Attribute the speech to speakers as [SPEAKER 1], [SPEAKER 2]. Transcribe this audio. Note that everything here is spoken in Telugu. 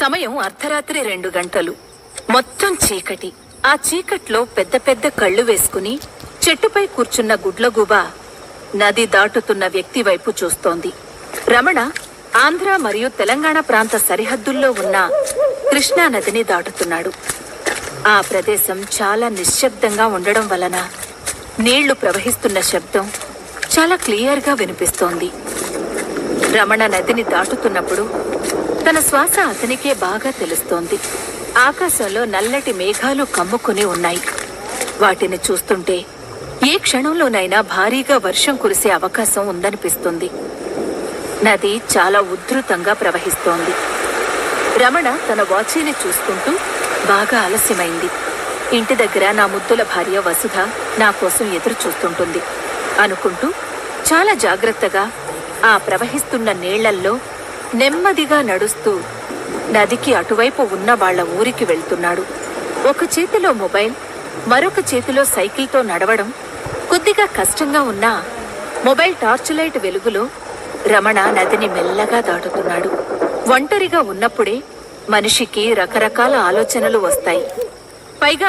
[SPEAKER 1] సమయం అర్ధరాత్రి 2 గంటలు. మొత్తం చీకటి. ఆ చీకట్లో పెద్ద పెద్ద కళ్ళు వేసుకుని చెట్టుపై కూర్చున్న గుడ్లగూబ నది దాటుతున్న వ్యక్తి వైపు చూస్తోంది. రమణ ఆంధ్ర మరియు తెలంగాణ ప్రాంత సరిహద్దుల్లో ఉన్న కృష్ణా నదిని దాటుతున్నాడు. ఆ ప్రదేశం చాలా నిశ్శబ్దంగా ఉండడం వలన నీళ్లు ప్రవహిస్తున్న శబ్దం చాలా క్లియర్గా వినిపిస్తోంది. రమణ నదిని దాటుతున్నప్పుడు తన శ్వాస అతనికే బాగా తెలుస్తోంది. ఆకాశంలో నల్లటి మేఘాలు కమ్ముకుని ఉన్నాయి. వాటిని చూస్తుంటే ఏ క్షణంలోనైనా భారీగా వర్షం కురిసే అవకాశం ఉందనిపిస్తుంది. నది చాలా ఉధృతంగా ప్రవహిస్తోంది. రమణ తన వాచీని చూసుకుంటూ బాగా ఆలస్యమైంది. ఇంటి దగ్గర నా ముద్దుల భార్య వసుధ నా కోసం ఎదురు చూస్తుంటుంది అనుకుంటూ చాలా జాగ్రత్తగా ఆ ప్రవహిస్తున్న నీళ్లల్లో నెమ్మదిగా నడుస్తూ నదికి అటువైపు ఉన్న వాళ్ల ఊరికి వెళ్తున్నాడు. ఒక చేతిలో మొబైల్, మరొక చేతిలో సైకిల్తో నడవడం కొద్దిగా కష్టంగా ఉన్నా మొబైల్ టార్చ్ లైట్ వెలుగులో రమణ నదిని మెల్లగా దాటుతున్నాడు. ఒంటరిగా ఉన్నప్పుడే మనిషికి రకరకాల ఆలోచనలు వస్తాయి. పైగా